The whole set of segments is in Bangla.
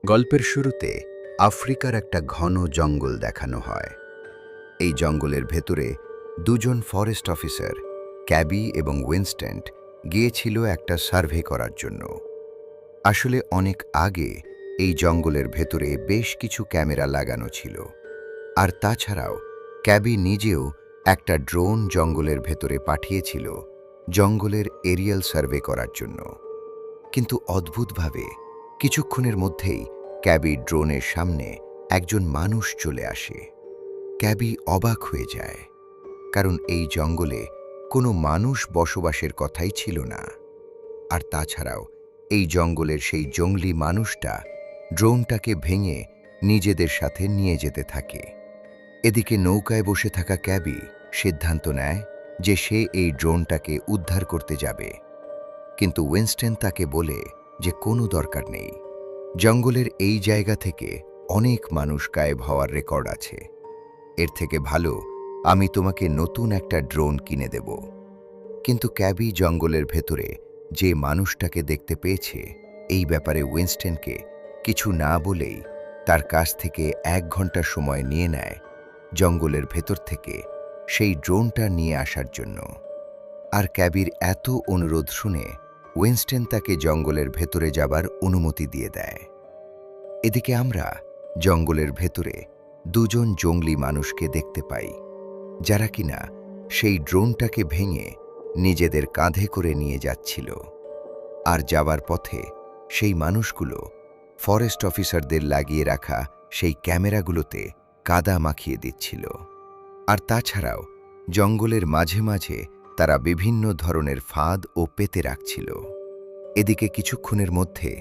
গল্পের শুরুতে আফ্রিকার একটা ঘন জঙ্গল দেখানো হয়। এই জঙ্গলের ভেতরে দুজন ফরেস্ট অফিসার, ক্যাবি এবং উইনস্ট্যান্ট, গিয়েছিল একটা সার্ভে করার জন্য। আসলে অনেক আগে এই জঙ্গলের ভেতরে বেশ কিছু ক্যামেরা লাগানো ছিল, আর তাছাড়াও ক্যাবি নিজেও একটা ড্রোন জঙ্গলের ভেতরে পাঠিয়েছিল জঙ্গলের এরিয়াল সার্ভে করার জন্য। কিন্তু অদ্ভুতভাবে কিছুক্ষণের মধ্যেই ক্যাবি ড্রোনের সামনে একজন মানুষ চলে আসে। ক্যাবি অবাক হয়ে যায়, কারণ এই জঙ্গলে কোনো মানুষ বসবাসের কথাই ছিল না। আর তাছাড়াও এই জঙ্গলের সেই জঙ্গলি মানুষটা ড্রোনটাকে ভেঙে নিজেদের সাথে নিয়ে যেতে থাকে। এদিকে নৌকায় বসে থাকা ক্যাবি সিদ্ধান্ত নেয় যে সে এই ড্রোনটাকে উদ্ধার করতে যাবে, কিন্তু উইনস্টন তাকে বলে যে কোনো দরকার নেই। জঙ্গলের এই জায়গা থেকে অনেক মানুষ গায়েব হওয়ার রেকর্ড আছে। এর থেকে ভালো আমি তোমাকে নতুন একটা ড্রোন কিনে দেব। কিন্তু ক্যাবি জঙ্গলের ভেতরে যে মানুষটাকে দেখতে পেয়েছে এই ব্যাপারে উইনস্টনকে কিছু না বলেই তার কাছ থেকে 1 ঘন্টা সময় নিয়ে নেয় জঙ্গলের ভেতর থেকে সেই ড্রোনটা নিয়ে আসার জন্য। আর ক্যাবির এত অনুরোধ শুনে উইনস্টন তাকে জঙ্গলের ভেতরে যাবার অনুমতি দিয়ে দেয়। এদিকে আমরা জঙ্গলের ভেতরে দুজন জঙ্গলি মানুষকে দেখতে পাই, যারা কিনা সেই ড্রোনটাকে ভেঙে নিজেদের কাঁধে করে নিয়ে যাচ্ছিল। আর যাবার পথে সেই মানুষগুলো ফরেস্ট অফিসারদের লাগিয়ে রাখা সেই ক্যামেরাগুলোতে কাদা মাখিয়ে দিচ্ছিল। আর তাছাড়াও জঙ্গলের মাঝে মাঝে তারা বিভিন্ন ধরনের ফাঁদ ও পেতে রাখছিল। এদিকে কিছুক্ষণের মধ্যে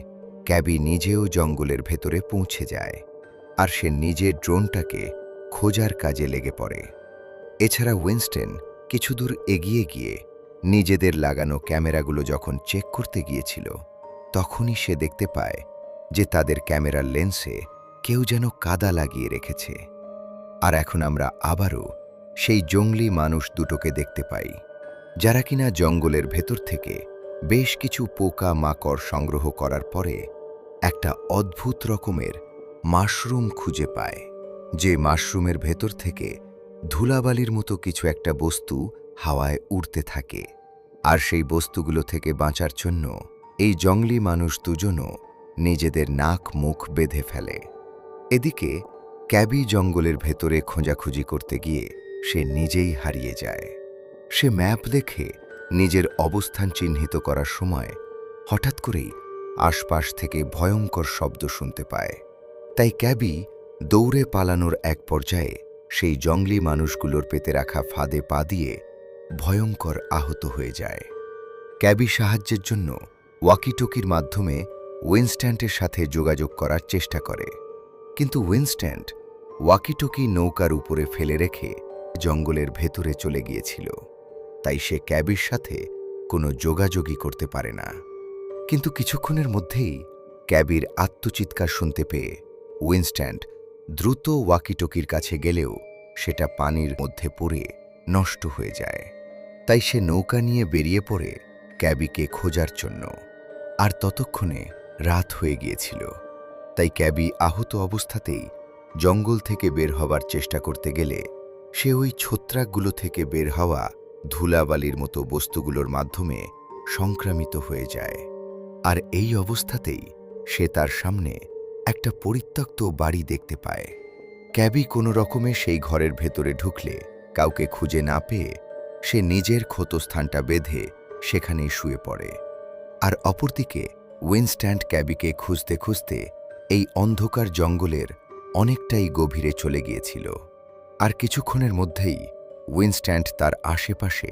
ক্যাবি নিজেও জঙ্গলের ভেতরে পৌঁছে যায়, আর সে নিজের ড্রোনটাকে খোঁজার কাজে লেগে পড়ে। এছাড়া উইনস্টন কিছু দূর এগিয়ে গিয়ে নিজেদের লাগানো ক্যামেরাগুলো যখন চেক করতে গিয়েছিল, তখনই সে দেখতে পায় যে তাদের ক্যামেরার লেন্সে কেউ যেন কাদা লাগিয়ে রেখেছে। আর এখন আমরা আবারও সেই জঙ্গলি মানুষ দুটোকে দেখতে পাই, যারা কিনা জঙ্গলের ভেতর থেকে বেশ কিছু পোকা মাকড় সংগ্রহ করার পরে একটা অদ্ভুত রকমের মাশরুম খুঁজে পায়, যে মাশরুমের ভেতর থেকে ধুলাবালির মতো কিছু একটা বস্তু হাওয়ায় উড়তে থাকে। আর সেই বস্তুগুলো থেকে বাঁচার জন্য এই জঙ্গলি মানুষ দুজনও নিজেদের নাক মুখ বেঁধে ফেলে। এদিকে ক্যাবি জঙ্গলের ভেতরে খোঁজাখুঁজি করতে গিয়ে সে নিজেই হারিয়ে যায়। সে ম্যাপ দেখে নিজের অবস্থান চিহ্নিত করার সময় হঠাৎ করেই আশপাশ থেকে ভয়ঙ্কর শব্দ শুনতে পায়। তাই ক্যাবি দৌড়ে পালানোর এক পর্যায়ে সেই জঙ্গলি মানুষগুলোর পেতে রাখা ফাঁদে পা দিয়ে ভয়ঙ্কর আহত হয়ে যায়। ক্যাবি সাহায্যের জন্য ওয়াকিটকির মাধ্যমে উইনস্ট্যান্টের সাথে যোগাযোগ করার চেষ্টা করে, কিন্তু উইনস্ট্যান্ট ওয়াকিটকি নৌকার উপরে ফেলে রেখে জঙ্গলের ভেতরে চলে গিয়েছিল। তাই সে ক্যাবির সাথে কোনো যোগাযোগই করতে পারে না। কিন্তু কিছুক্ষণের মধ্যেই ক্যাবির আত্মচিৎকার শুনতে পেয়ে উইনস্ট্যান্ট দ্রুত ওয়াকিটকির কাছে গেলেও সেটা পানির মধ্যে পড়ে নষ্ট হয়ে যায়। তাই সে নৌকা নিয়ে বেরিয়ে পড়ে ক্যাবিকে খোঁজার জন্য। আর ততক্ষণে রাত হয়ে গিয়েছিল। তাই ক্যাবি আহত অবস্থাতেই জঙ্গল থেকে বের হবার চেষ্টা করতে গেলে সে ওই ছত্রাকগুলো থেকে বের হওয়া ধুলাবালির মতো বস্তুগুলোর মাধ্যমে সংক্রামিত হয়ে যায়। আর এই অবস্থাতেই সে তার সামনে একটা পরিত্যক্ত বাড়ি দেখতে পায়। ক্যাবি কোনো রকমে সেই ঘরের ভেতরে ঢুকলে কাউকে খুঁজে না পেয়ে সে নিজের ক্ষতস্থানটা বেঁধে সেখানেই শুয়ে পড়ে। আর অপরদিকে উইনস্ট্যান্ট ক্যাবিকে খুঁজতে খুঁজতে এই অন্ধকার জঙ্গলের অনেকটাই গভীরে চলে গিয়েছিল। আর কিছুক্ষণের মধ্যেই উইনস্ট্যান্ট তার আশেপাশে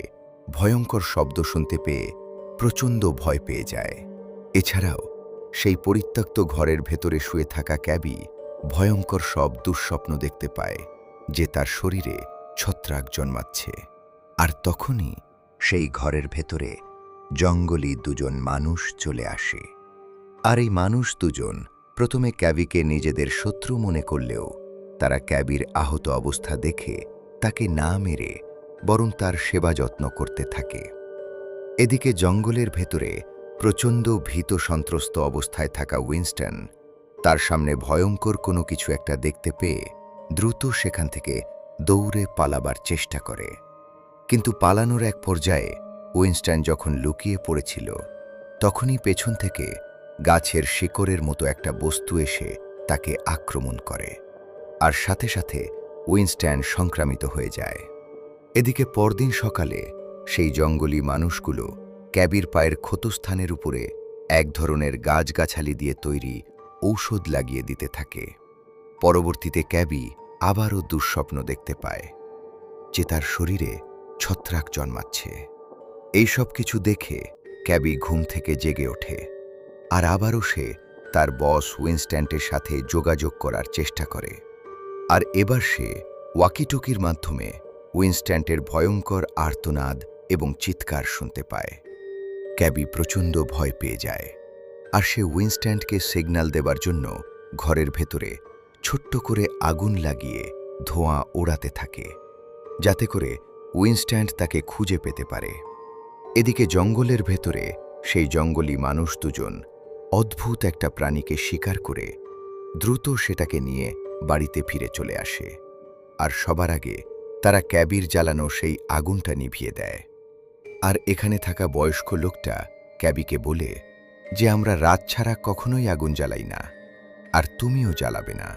ভয়ঙ্কর শব্দ শুনতে পেয়ে প্রচণ্ড ভয় পেয়ে যায়। এছাড়াও সেই পরিত্যক্ত ঘরের ভেতরে শুয়ে থাকা ক্যাবি ভয়ঙ্কর সব দুঃস্বপ্ন দেখতে পায়, যে তার শরীরে ছত্রাক জন্মাচ্ছে। আর তখনই সেই ঘরের ভেতরে জঙ্গলি দুজন মানুষ চলে আসে। আর এই মানুষ দুজন প্রথমে ক্যাবিকে নিজেদের শত্রু মনে করলেও তারা ক্যাবির আহত অবস্থা দেখে তাকে না মেরে বরং তার সেবা যত্ন করতে থাকে। এদিকে জঙ্গলের ভেতরে প্রচণ্ড ভীত সন্ত্রস্ত অবস্থায় থাকা উইনস্টন তার সামনে ভয়ঙ্কর কোনো কিছু একটা দেখতে পেয়ে দ্রুত সেখান থেকে দৌড়ে পালাবার চেষ্টা করে। কিন্তু পালানোর এক পর্যায়ে উইনস্টন যখন লুকিয়ে পড়েছিল, তখনই পেছন থেকে গাছের শিকড়ের মতো একটা বস্তু এসে তাকে আক্রমণ করে, আর সাথে সাথে উইনস্টন সংক্রামিত হয়ে যায়। এদিকে পরদিন সকালে সেই জঙ্গলি মানুষগুলো ক্যাবির পায়ের ক্ষতস্থানের উপরে এক ধরনের গাছগাছালি দিয়ে তৈরি ঔষধ লাগিয়ে দিতে থাকে। পরবর্তীতে ক্যাবি আবারও দুঃস্বপ্ন দেখতে পায় যে তার শরীরে ছত্রাক জন্মাচ্ছে। এই সব কিছু দেখে ক্যাবি ঘুম থেকে জেগে ওঠে, আর আবারও সে তার বস উইনস্ট্যান্টের সাথে যোগাযোগ করার চেষ্টা করে। আর এবার সে ওয়াকিটকির মাধ্যমে উইনস্ট্যান্টের ভয়ঙ্কর আর্তনাদ এবং চিৎকার শুনতে পায়। ক্যাবি প্রচণ্ড ভয় পেয়ে যায়, আর সে উইনস্ট্যান্টকে সিগন্যাল দেবার জন্য ঘরের ভেতরে ছোট্ট করে আগুন লাগিয়ে ধোঁয়া ওড়াতে থাকে, যাতে করে উইনস্ট্যান্ট তাকে খুঁজে পেতে পারে। এদিকে জঙ্গলের ভেতরে সেই জঙ্গলি মানুষ দুজন অদ্ভুত একটা প্রাণীকে শিকার করে দ্রুত সেটাকে নিয়ে বাড়িতে ফিরে চলে আসে, আর সবার আগে তারা ক্যাবির জ্বালানো সেই আগুনটা নিভিয়ে দেয়। আর এখানে থাকা বয়স্ক লোকটা ক্যাবিকে বলে যে আমরা রাত ছাড়া কখনোই আগুন জ্বালাই না, আর তুমিও জ্বালাবে না।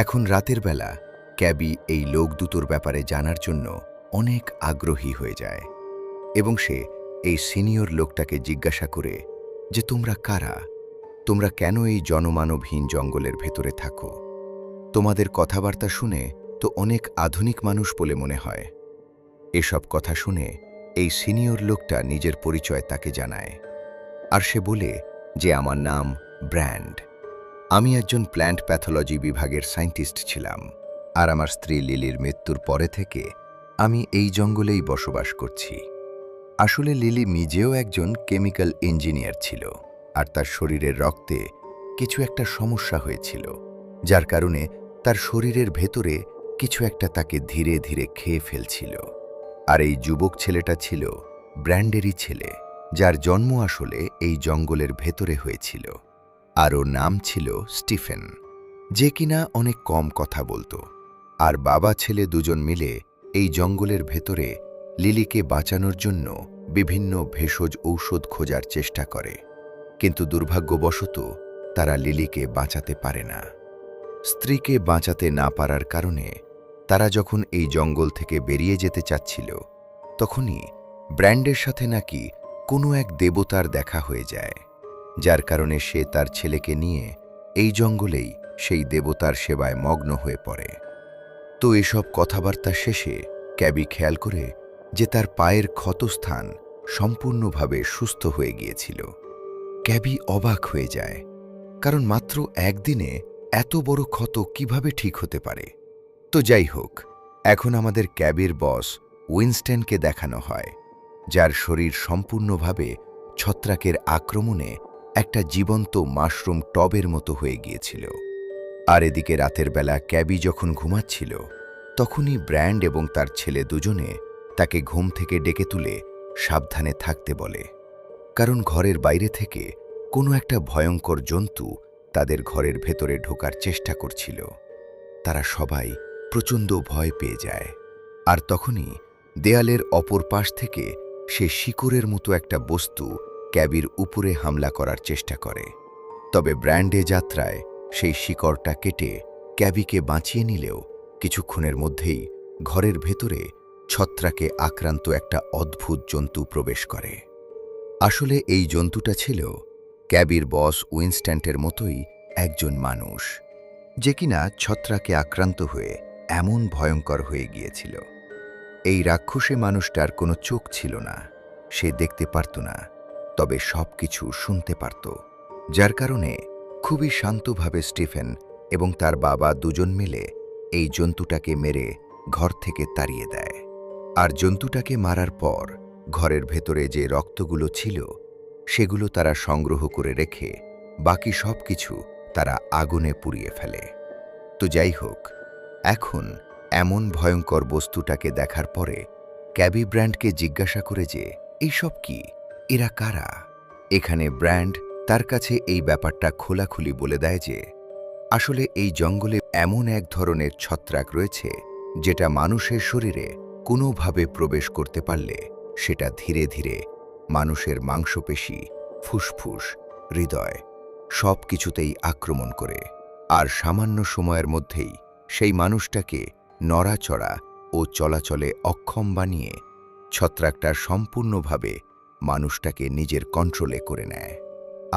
এখন রাতের বেলা ক্যাবি এই লোক দুটোর ব্যাপারে জানার জন্য অনেক আগ্রহী হয়ে যায়, এবং সে এই সিনিয়র লোকটাকে জিজ্ঞাসা করে যে তোমরা কারা, তোমরা কেন এই জনমানবহীন জঙ্গলের ভেতরে থাকো? তোমাদের কথাবার্তা শুনে তো অনেক আধুনিক মানুষ বলে মনে হয়। এসব কথা শুনে এই সিনিয়র লোকটা নিজের পরিচয় তাকে জানায়, আর সে বলে যে আমার নাম ব্র্যান্ড, আমি একজন প্ল্যান্ট প্যাথোলজি বিভাগের সায়েন্টিস্ট ছিলাম, আর আমার স্ত্রী লিলির মৃত্যুর পরে থেকে আমি এই জঙ্গলেই বসবাস করছি। আসলে লিলি নিজেও একজন কেমিক্যাল ইঞ্জিনিয়ার ছিল, আর তার শরীরের রক্তে কিছু একটা সমস্যা হয়েছিল, যার কারণে তার শরীরের ভেতরে কিছু একটা তাকে ধীরে ধীরে খেয়ে ফেলছিল। আর এই যুবক ছেলেটা ছিল ব্র্যান্ডেরই ছেলে, যার জন্ম আসলে এই জঙ্গলের ভেতরে হয়েছিল, আর ওর নাম ছিল স্টিফেন, যে কিনা অনেক কম কথা বলতো। আর বাবা ছেলে দুজন মিলে এই জঙ্গলের ভেতরে লিলিকে বাঁচানোর জন্য বিভিন্ন ভেষজ ঔষধ খোঁজার চেষ্টা করে, কিন্তু দুর্ভাগ্যবশত তারা লিলিকে বাঁচাতে পারে না। স্ত্রীকে বাঁচাতে না পারার কারণে তারা যখন এই জঙ্গল থেকে বেরিয়ে যেতে চাচ্ছিল, তখনই ব্র্যান্ডের সাথে নাকি কোনো এক দেবতার দেখা হয়ে যায়, যার কারণে সে তার ছেলেকে নিয়ে এই জঙ্গলেই সেই দেবতার সেবায় মগ্ন হয়ে পড়ে। তো এসব কথাবার্তা শেষে ক্যাবি খেয়াল করে যে তার পায়ের ক্ষতস্থান সম্পূর্ণভাবে সুস্থ হয়ে গিয়েছিল। ক্যাবি অবাক হয়ে যায়, কারণ মাত্র একদিনে এত বড় ক্ষত কিভাবে ঠিক হতে পারে। তো যাই হোক, এখন আমাদের ক্যাবির বস উইনস্টনকে দেখানো হয়, যার শরীর সম্পূর্ণভাবে ছত্রাকের আক্রমণে একটা জীবন্ত মাশরুম টবের মতো হয়ে গিয়েছিল। আর এদিকে রাতের বেলা ক্যাবি যখন ঘুমাচ্ছিল, তখনই ব্র্যান্ড এবং তার ছেলে দুজনে তাকে ঘুম থেকে ডেকে তুলে সাবধানে থাকতে বলে, কারণ ঘরের বাইরে থেকে কোনো একটা ভয়ঙ্কর জন্তু তাদের ঘরের ভেতরে ঢোকার চেষ্টা করছিল। তারা সবাই প্রচণ্ড ভয় পেয়ে যায়, আর তখনই দেয়ালের অপর পাশ থেকে সে শিকড়ের মতো একটা বস্তু ক্যাবির উপরে হামলা করার চেষ্টা করে। তবে ব্র্যান্ডে যাত্রায় সেই শিকড়টা কেটে ক্যাবিকে বাঁচিয়ে নিলেও কিছুক্ষণের মধ্যেই ঘরের ভেতরে ছত্রাকে আক্রান্ত একটা অদ্ভুত জন্তু প্রবেশ করে। আসলে এই জন্তুটা ছিল ক্যাবির বস উইনস্ট্যান্টের মতোই একজন মানুষ, যে কিনা ছত্রাকে আক্রান্ত হয়ে এমন ভয়ঙ্কর হয়ে গিয়েছিল। এই রাক্ষসী মানুষটার কোনো চোখ ছিল না, সে দেখতে পারত না, তবে সব কিছু শুনতে পারত, যার কারণে খুবই শান্তভাবে স্টিফেন এবং তার বাবা দুজন মিলে এই জন্তুটাকে মেরে ঘর থেকে তাড়িয়ে দেয়। আর জন্তুটাকে মারার পর ঘরের ভেতরে যে রক্তগুলো ছিল সেগুলো তারা সংগ্রহ করে রেখে বাকি সব কিছু তারা আগুনে পুড়িয়ে ফেলে। তো যাই হোক, এখন এমন ভয়ঙ্কর বস্তুটাকে দেখার পরে ক্যাবি ব্র্যান্ডকে জিজ্ঞাসা করে যে এইসব কি, এরা কারা? এখানে ব্র্যান্ড তার কাছে এই ব্যাপারটা খোলাখুলি বলে দেয় যে আসলে এই জঙ্গলে এমন এক ধরনের ছত্রাক রয়েছে যেটা মানুষের শরীরে কোনোভাবে প্রবেশ করতে পারলে সেটা ধীরে ধীরে মানুষের মাংসপেশি, ফুসফুস, হৃদয় সব কিছুতেই আক্রমণ করে আর সামান্য সময়ের মধ্যেই সেই মানুষটাকে নড়াচড়া ও চলাচলে অক্ষম বানিয়ে ছত্রাকটা সম্পূর্ণভাবে মানুষটাকে নিজের কন্ট্রোলে করে নেয়।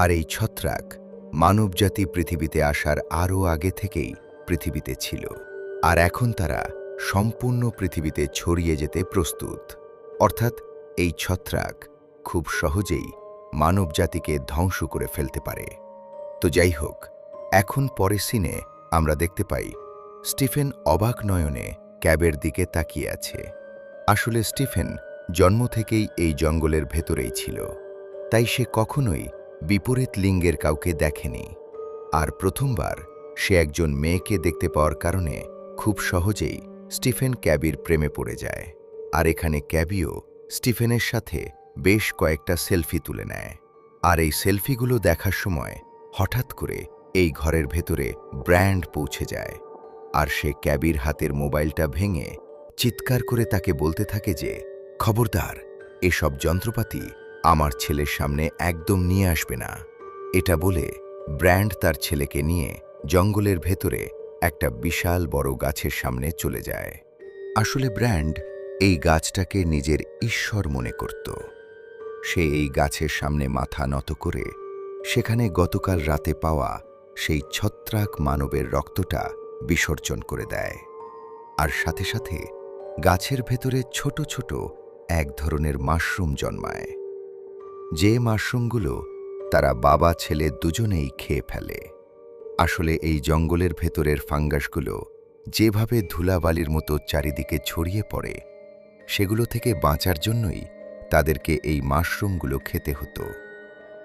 আর এই ছত্রাক মানবজাতি পৃথিবীতে আসার আরও আগে থেকেই পৃথিবীতে ছিল, আর এখন তারা সম্পূর্ণ পৃথিবীতে ছড়িয়ে যেতে প্রস্তুত। অর্থাৎ এই ছত্রাক খুব সহজেই মানবজাতিকে ধ্বংস করে ফেলতে পারে। তো যাই হোক, এখন পরের সিনে আমরা দেখতে পাই স্টিফেন অবাক নয়নে ক্যাবের দিকে তাকিয়ে আছে। আসলে স্টিফেন জন্ম থেকেই এই জঙ্গলের ভেতরেই ছিল, তাই সে কখনোই বিপরীত লিঙ্গের কাউকে দেখেনি। আর প্রথমবার সে একজন মেয়েকে দেখতে পাওয়ার কারণে খুব সহজেই স্টিফেন ক্যাবির প্রেমে পড়ে যায়। আর এখানে ক্যাবিও স্টিফেনের সাথে বেশ কয়েকটা সেলফি তুলে নেয়। আর এই সেলফিগুলো দেখার সময় হঠাৎ করে এই ঘরের ভেতরে ব্র্যান্ড পৌঁছে যায়, আর সে ক্যাবির হাতের মোবাইলটা ভেঙে চিৎকার করে তাকে বলতে থাকে যে খবরদার, এসব যন্ত্রপাতি আমার ছেলের সামনে একদম নিয়ে আসবে না। এটা বলে ব্র্যান্ড তার ছেলেকে নিয়ে জঙ্গলের ভেতরে একটা বিশাল বড় গাছের সামনে চলে যায়। আসলে ব্র্যান্ড এই গাছটাকে নিজের ঈশ্বর মনে করত। সে এই গাছের সামনে মাথা নত করে সেখানে গতকাল রাতে পাওয়া সেই ছত্রাক মানবের রক্তটা বিসর্জন করে দেয়। আর সাথে সাথে গাছের ভেতরে ছোট ছোট এক ধরনের মাশরুম জন্মায়, যে মাশরুমগুলো তারা বাবা ছেলে দুজনেই খেয়ে ফেলে। আসলে এই জঙ্গলের ভেতরের ফাঙ্গাসগুলো যেভাবে ধুলাবালির মতো চারিদিকে ছড়িয়ে পড়ে, সেগুলো থেকে বাঁচার জন্যই তাদেরকে এই মাশরুমগুলো খেতে হতো।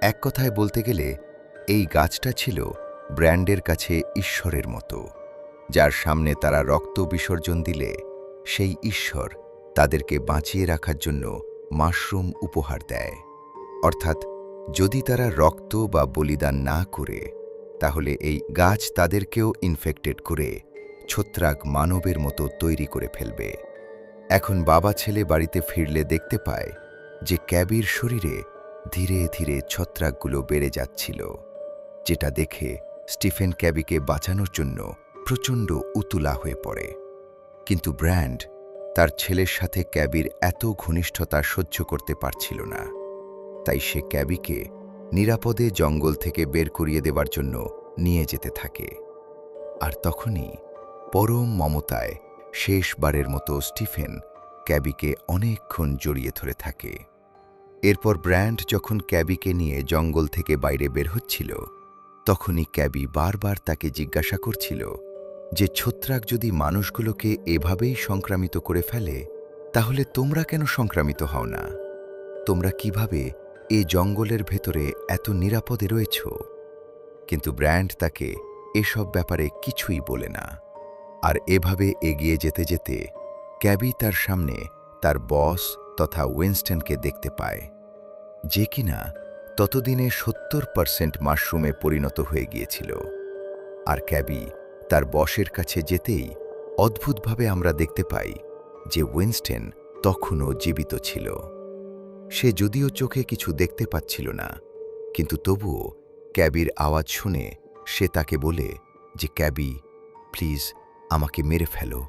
এক কথায় বলতে গেলে এই গাছটা ছিল ব্র্যান্ডের কাছে ঈশ্বরের মতো, যার সামনে তারা রক্ত বিসর্জন দিলে সেই ঈশ্বর তাদেরকে বাঁচিয়ে রাখার জন্য মাশরুম উপহার দেয়। অর্থাৎ যদি তারা রক্ত বা বলিদান না করে, তাহলে এই গাছ তাদেরকেও ইনফেক্টেড করে ছত্রাক মানবের মতো তৈরি করে ফেলবে। এখন বাবা ছেলে বাড়িতে ফিরলে দেখতে পায় যে ক্যাবির শরীরে ধীরে ধীরে ছত্রাকগুলো বেড়ে যাচ্ছিল, যেটা দেখে স্টিফেন ক্যাবিকে বাঁচানোর জন্য প্রচণ্ড উতলা হয়ে পড়ে। কিন্তু ব্র্যান্ড তার ছেলের সাথে ক্যাবির এত ঘনিষ্ঠতা সহ্য করতে পারছিল না, তাই সে ক্যাবিকে নিরাপদে জঙ্গল থেকে বের করিয়ে দেবার জন্য নিয়ে যেতে থাকে। আর তখনই পরম মমতায় শেষবারের মতো স্টিফেন ক্যাবিকে অনেকক্ষণ জড়িয়ে ধরে থাকে। এরপর ব্র্যান্ড যখন ক্যাবিকে নিয়ে জঙ্গল থেকে বাইরে বের হচ্ছিল, তখনই ক্যাবি বারবার তাকে জিজ্ঞাসা করছিল যে ছত্রাক যদি মানুষগুলোকে এভাবেই সংক্রামিত করে ফেলে, তাহলে তোমরা কেন সংক্রামিত হও না? তোমরা কিভাবে এই জঙ্গলের ভেতরে এত নিরাপদে রয়েছ? কিন্তু ব্র্যান্ড তাকে এসব ব্যাপারে কিছুই বলে না। আর এভাবে এগিয়ে যেতে যেতে ক্যাবি তার সামনে তার বস তথা উইনস্টনকে দেখতে পায়, যে কিনা ততদিনে 70% মাশরুমে পরিণত হয়ে গিয়েছিল। আর ক্যাবি তার বসের কাছে যেতেই অদ্ভুতভাবে আমরা দেখতে পাই যে উইনস্টন তখনও জীবিত ছিল। সে যদিও চোখে কিছু দেখতে পাচ্ছিল না, কিন্তু তবুও ক্যাবির আওয়াজ শুনে সে তাকে বলে যে ক্যাবি, প্লিজ আমাকে মেরে ফেলো,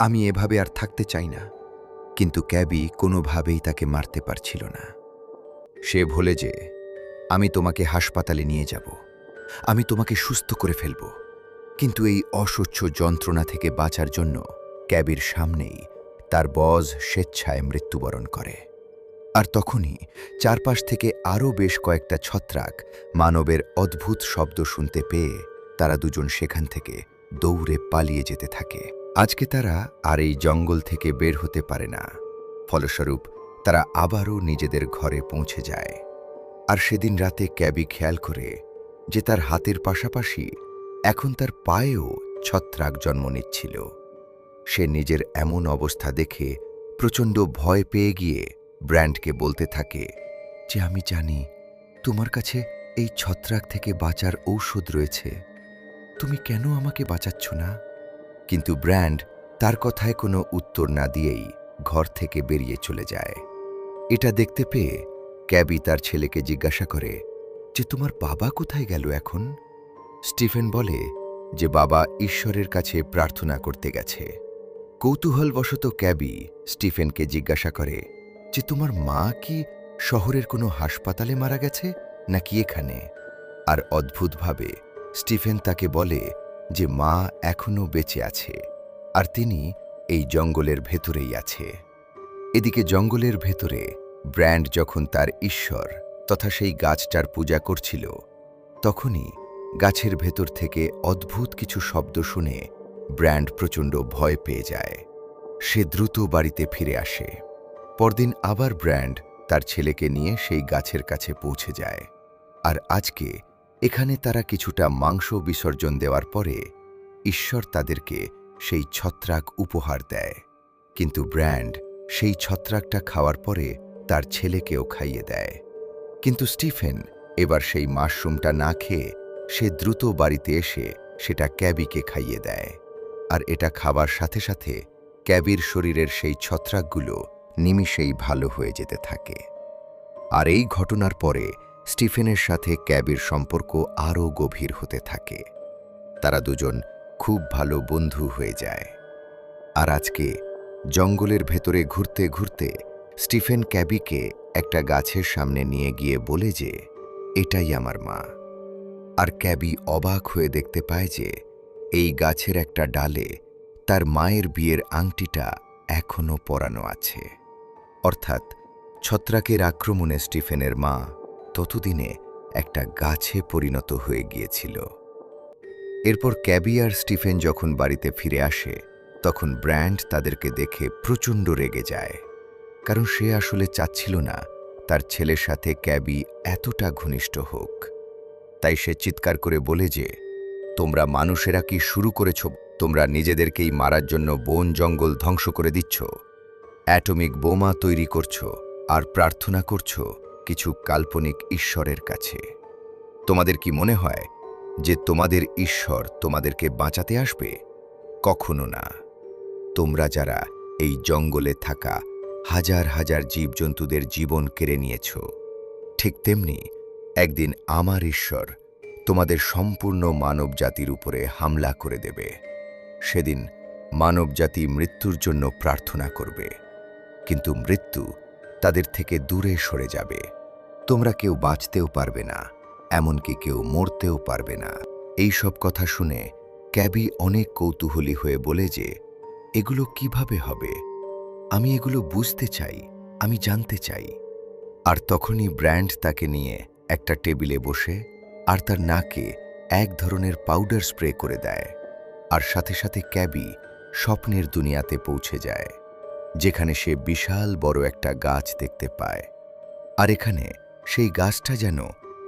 আমি এভাবে আর থাকতে চাই না। কিন্তু ক্যাবি কোনোভাবেই তাকে মারতে পারছিল না। সে বলে যে আমি তোমাকে হাসপাতালে নিয়ে যাব, আমি তোমাকে সুস্থ করে ফেলব। কিন্তু এই অসহ্য যন্ত্রণা থেকে বাঁচার জন্য ক্যাবির সামনেই তার বস স্বেচ্ছায় মৃত্যুবরণ করে। আর তখনই চারপাশ থেকে আরও বেশ কয়েকটা ছত্রাক মানবের অদ্ভুত শব্দ শুনতে পেয়ে তারা দুজন সেখান থেকে দৌড়ে পালিয়ে যেতে থাকে। আজকে তারা আর এই জঙ্গল থেকে বের হতে পারে না। ফলস্বরূপ তারা আবারও নিজেদের ঘরে পৌঁছে যায়। আর সেদিন রাতে ক্যাবি খেয়াল করে যে তার হাতের পাশাপাশি এখন তার পায়েও ছত্রাক জন্ম নিচ্ছিল। সে নিজের এমন অবস্থা দেখে প্রচণ্ড ভয় পেয়ে গিয়ে ব্র্যান্ডকে বলতে থাকে যে আমি জানি তোমার কাছে এই ছত্রাক থেকে বাঁচার ঔষধ রয়েছে, তুমি কেন আমাকে বাঁচাচ্ছ না? কিন্তু ব্র্যান্ড তার কথায় কোনো উত্তর না দিয়েই ঘর থেকে বেরিয়ে চলে যায়। এটা দেখতে পেয়ে ক্যাবি তার ছেলেকে জিজ্ঞাসা করে যে তোমার বাবা কোথায় গেল এখন? স্টিফেন বলে যে বাবা ঈশ্বরের কাছে প্রার্থনা করতে গেছে। কৌতূহলবশত ক্যাবি স্টিফেনকে জিজ্ঞাসা করে যে তোমার মা কি শহরের কোনো হাসপাতালে মারা গেছে নাকি এখানে? আর অদ্ভুতভাবে স্টিফেন তাকে বলে যে মা এখনও বেঁচে আছে আর তিনি এই জঙ্গলের ভেতরেই আছে। এদিকে জঙ্গলের ভেতরে ব্র্যান্ড যখন তার ঈশ্বর তথা সেই গাছটার পূজা করছিল, তখনই গাছের ভেতর থেকে অদ্ভুত কিছু শব্দ শুনে ব্র্যান্ড প্রচণ্ড ভয় পেয়ে যায়। সে দ্রুত বাড়িতে ফিরে আসে। পরদিন আবার ব্র্যান্ড তার ছেলেকে নিয়ে সেই গাছের কাছে পৌঁছে যায়। আর আজকে এখানে তারা কিছুটা মাংস বিসর্জন দেওয়ার পরে ঈশ্বর তাদেরকে সেই ছত্রাক উপহার দেয়। কিন্তু ব্র্যান্ড সেই ছত্রাকটা খাওয়ার পরে তার ছেলেকেও খাইয়ে দেয়। কিন্তু স্টিফেন এবার সেই মাশরুমটা না খেয়ে সে দ্রুত বাড়িতে এসে সেটা ক্যাবিকে খাইয়ে দেয়। আর এটা খাবার সাথে সাথে ক্যাবির শরীরের সেই ছত্রাকগুলো নিমিষেই ভালো হয়ে যেতে থাকে। আর এই ঘটনার পরে স্টিফেনের সাথে ক্যাবির সম্পর্ক আরও গভীর হতে থাকে। তারা দুজন খুব ভালো বন্ধু হয়ে যায়। আর আজকে জঙ্গলের ভেতরে ঘুরতে ঘুরতে স্টিফেন ক্যাবিকে একটা গাছের সামনে নিয়ে গিয়ে বলে যে এটাই আমার মা। আর ক্যাবি অবাক হয়ে দেখতে পায় যে এই গাছের একটা ডালে তার মায়ের বিয়ের আংটিটা এখনও পরানো আছে। অর্থাৎ ছত্রাকের আক্রমণে স্টিফেনের মা ততদিনে একটা গাছে পরিণত হয়ে গিয়েছিল। এরপর ক্যাবি আর স্টিফেন যখন বাড়িতে ফিরে আসে, তখন ব্র্যান্ড তাদেরকে দেখে প্রচণ্ড রেগে যায়, কারণ সে আসলে চাচ্ছিল না তার ছেলের সাথে ক্যাবি এতটা ঘনিষ্ঠ হোক। তাই সে চিৎকার করে বলে যে তোমরা মানুষেরা কি শুরু করেছ? তোমরা নিজেদেরকেই মারার জন্য বন জঙ্গল ধ্বংস করে দিচ্ছ, অ্যাটমিক বোমা তৈরি করছো আর প্রার্থনা করছো কিছু কাল্পনিক ঈশ্বরের কাছে। তোমাদের কি মনে হয় যে তোমাদের ঈশ্বর তোমাদেরকে বাঁচাতে আসবে? কখনো না। তোমরা যারা এই জঙ্গলে থাকা হাজার হাজার জীবজন্তুদের জীবন কেড়ে নিয়েছ, ঠিক তেমনি একদিন আমার ঈশ্বর তোমাদের সম্পূর্ণ মানবজাতির উপরে হামলা করে দেবে। সেদিন মানবজাতি মৃত্যুর জন্য প্রার্থনা করবে, কিন্তু মৃত্যু তাদের থেকে দূরে সরে যাবে। তোমরা কেউ বাঁচতেও পারবে না, এমনকি কেউ মরতেও পারবে না। এই সব কথা শুনে ক্যাবি অনেক কৌতূহলী হয়ে বলে যে এগুলো কিভাবে হবে? আমি এগুলো বুঝতে চাই, আমি জানতে চাই। আর তখনই ব্র্যান্ড তাকে নিয়ে একটা টেবিলে বসে আর তার নাকে এক ধরনের পাউডার স্প্রে করে দেয়। আর সাথে সাথে ক্যাবি স্বপ্নের দুনিয়াতে পৌঁছে যায়, যেখানে সে বিশাল বড় একটা গাছ দেখতে পায়। আর এখানে সেই গাছটা যেন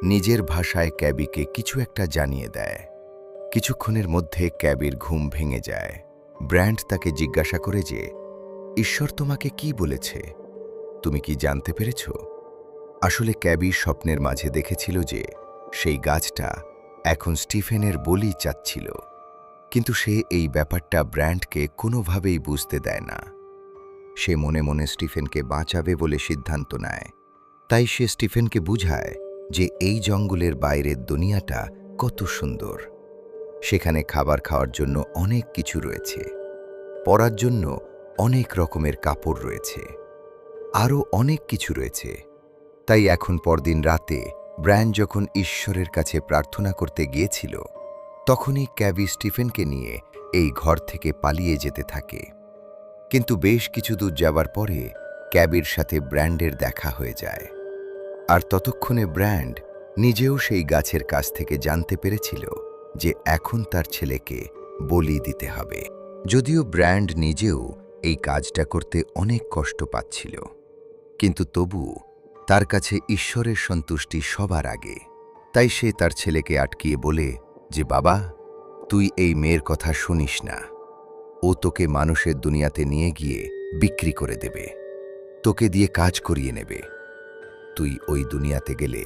নিজের ভাষায় ক্যাবিকে কিছু একটা জানিয়ে দেয়। কিছুক্ষণের মধ্যে ক্যাবির ঘুম ভেঙে যায়। ব্র্যান্ড তাকে জিজ্ঞাসা করে যে ঈশ্বর তোমাকে কি বলেছে? তুমি কি জানতে পেরেছ? আসলে ক্যাবি স্বপ্নের মাঝে দেখেছিল যে সেই গাছটা এখন স্টিফেনের বলি চাচ্ছিল, কিন্তু সে এই ব্যাপারটা ব্র্যান্ডকে কোনোভাবেই বুঝতে দেয় না। সে মনে মনে স্টিফেনকে বাঁচাবে বলে সিদ্ধান্ত নেয়। তাই সে স্টিফেনকে বুঝায় যে এই জঙ্গলের বাইরের দুনিয়াটা কত সুন্দর। সেখানে খাবার খাওয়ার জন্য অনেক কিছু রয়েছে, পরার জন্য অনেক রকমের কাপড় রয়েছে, আরও অনেক কিছু রয়েছে। তাই এখন পরদিন রাতে ব্র্যান্ড যখন ঈশ্বরের কাছে প্রার্থনা করতে গিয়েছিল, তখনই ক্যাবি স্টিফেনকে নিয়ে এই ঘর থেকে পালিয়ে যেতে থাকে। কিন্তু বেশ কিছু দূর যাবার পরে ক্যাবির সাথে ব্র্যান্ডের দেখা হয়ে যায়। আর ততক্ষণে ব্র্যান্ড নিজেও সেই গাছের কাছ থেকে জানতে পেরেছিল যে এখন তার ছেলেকে বলি দিতে হবে। যদিও ব্র্যান্ড নিজেও এই কাজটা করতে অনেক কষ্ট পাচ্ছিল, কিন্তু তবু তার কাছে ঈশ্বরের সন্তুষ্টি সবার আগে। তাই সে তার ছেলেকে আটকিয়ে বলে যে বাবা, তুই এই মেয়ের কথা শুনিস না। ও তোকে মানুষের দুনিয়াতে নিয়ে গিয়ে বিক্রি করে দেবে, তোকে দিয়ে কাজ করিয়ে নেবে। তুই ওই দুনিয়াতে গেলে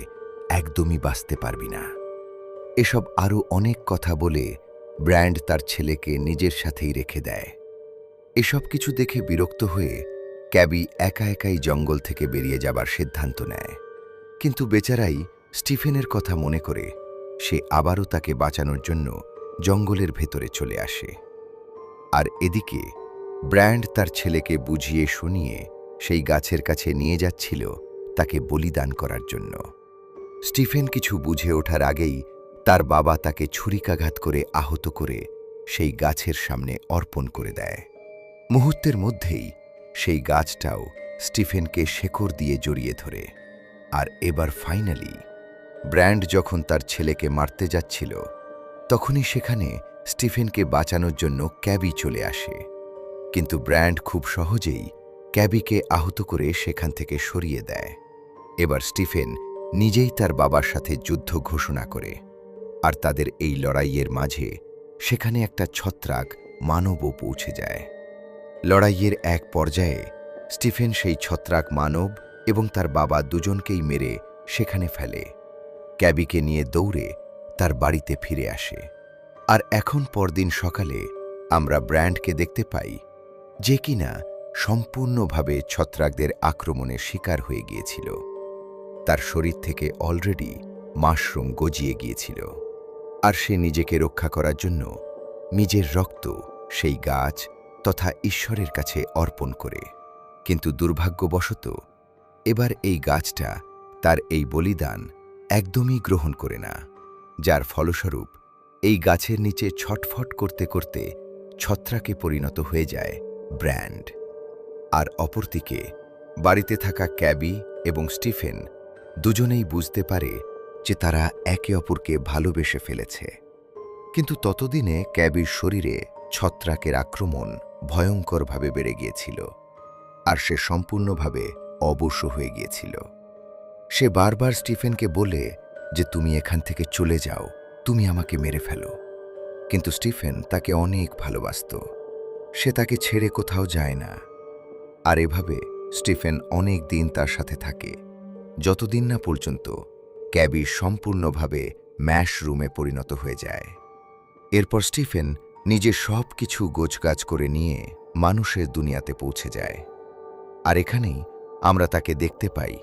একদমই বাঁচতে পারবি না। এসব আরও অনেক কথা বলে ব্র্যান্ড তার ছেলেকে নিজের সাথেই রেখে দেয়। এসব কিছু দেখে বিরক্ত হয়ে ক্যাবি একা একাই জঙ্গল থেকে বেরিয়ে যাবার সিদ্ধান্ত নেয়। কিন্তু বেচারাই স্টিফেনের কথা মনে করে সে আবারও তাকে বাঁচানোর জন্য জঙ্গলের ভেতরে চলে আসে। আর এদিকে ব্র্যান্ড তার ছেলেকে বুঝিয়ে শুনিয়ে সেই গাছের কাছে নিয়ে যাচ্ছিল তাকে বলিদান করার জন্য। স্টিফেন কিছু বুঝে ওঠার আগেই তার বাবা তাকে ছুরিকাঘাত করে আহত করে সেই গাছের সামনে অর্পণ করে দেয়। মুহূর্তের মধ্যেই সেই গাছটাও স্টিফেনকে শেকড় দিয়ে জড়িয়ে ধরে। আর এবার ফাইনালি ব্র্যান্ড যখন তার ছেলেকে মারতে যাচ্ছিল তখনই সেখানে স্টিফেনকে বাঁচানোর জন্য ক্যাবি চলে আসে। কিন্তু ব্র্যান্ড খুব সহজেই ক্যাবিকে আহত করে সেখান থেকে সরিয়ে দেয়। এবার স্টিফেন নিজেই তার বাবার সাথে যুদ্ধ ঘোষণা করে। আর তাদের এই লড়াইয়ের মাঝে সেখানে একটা ছত্রাক মানবও পৌঁছে যায়। লড়াইয়ের এক পর্যায়ে স্টিফেন সেই ছত্রাক মানব এবং তার বাবা দুজনকেই মেরে সেখানে ফেলে। ক্যাবিকে নিয়ে দৌড়ে তার বাড়িতে ফিরে আসে। আর এখন পরদিন সকালে আমরা ব্র্যান্ডকে দেখতে পাই যে কিনা সম্পূর্ণভাবে ছত্রাকদের আক্রমণের শিকার হয়ে গিয়েছিল। তার শরীর থেকে অলরেডি মাশরুম গজিয়ে গিয়েছিল। আর সে নিজেকে রক্ষা করার জন্য নিজের রক্ত সেই গাছ তথা ঈশ্বরের কাছে অর্পণ করে। কিন্তু দুর্ভাগ্যবশত এবার এই গাছটা তার এই বলিদান একদমই গ্রহণ করে না, যার ফলস্বরূপ এই গাছের নিচে ছটফট করতে করতে ছত্রাকে পরিণত হয়ে যায় ব্র্যান্ড। আর অপরদিকে বাড়িতে থাকা ক্যাবি এবং স্টিফেন দুজনেই বুঝতে পারে যে তারা একে অপরকে ভালোবেসে ফেলেছে। কিন্তু ততদিনে ক্যাবির শরীরে ছত্রাকের আক্রমণ ভয়ঙ্করভাবে বেড়ে গিয়েছিল আর সে সম্পূর্ণভাবে অবশ হয়ে গিয়েছিল। সে বারবার স্টিফেনকে বলে যে তুমি এখান থেকে চলে যাও, তুমি আমাকে মেরে ফেলো। কিন্তু স্টিফেন তাকে অনেক ভালোবাসত, সে তাকে ছেড়ে কোথাও যায় না। আর এভাবে স্টিফেন অনেক দিন তার সাথে থাকে, যতদিন না পর্যন্ত ক্যাবি সম্পূর্ণভাবে ম্যাশরুমে পরিণত হয়ে যায়। এরপর স্টিফেন নিজের সব কিছু গোছগাছ করে নিয়ে মানুষের দুনিয়াতে পৌঁছে যায়। আর এখানেই আমরা তাকে দেখতে পাই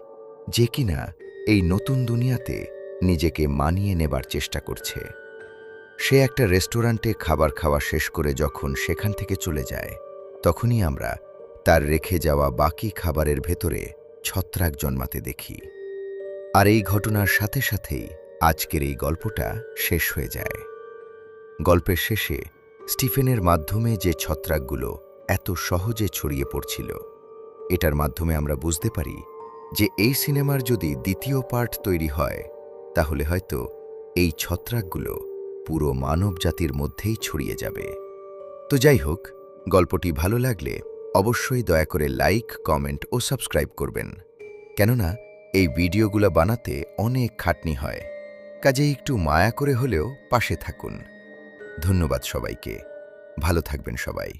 যে কিনা এই নতুন দুনিয়াতে নিজেকে মানিয়ে নেবার চেষ্টা করছে। সে একটা রেস্টুরেন্টে খাবার খাওয়া শেষ করে যখন সেখান থেকে চলে যায় তখনই আমরা তার রেখে যাওয়া বাকি খাবারের ভেতরে ছত্রাক জন্মাতে দেখি। আর এই ঘটনার সাথে সাথেই আজকের এই গল্পটা শেষ হয়ে যায়। গল্পের শেষে স্টিফেনের মাধ্যমে যে ছত্রাকগুলো এত সহজে ছড়িয়ে পড়ছিল, এটার মাধ্যমে আমরা বুঝতে পারি যে এই সিনেমার যদি দ্বিতীয় পার্ট তৈরি হয় তাহলে হয়তো এই ছত্রাকগুলো পুরো মানব জাতির মধ্যেই ছড়িয়ে যাবে। তো যাই হোক, গল্পটি ভালো লাগলে অবশ্যই দয়া করে লাইক, কমেন্ট ও সাবস্ক্রাইব করবেন, কেননা এই ভিডিওগুলো বানাতে অনেক খাটনি হয়। কাজেই একটু মায়া করে হলেও পাশে থাকুন। ধন্যবাদ সবাইকে। ভালো থাকবেন সবাই।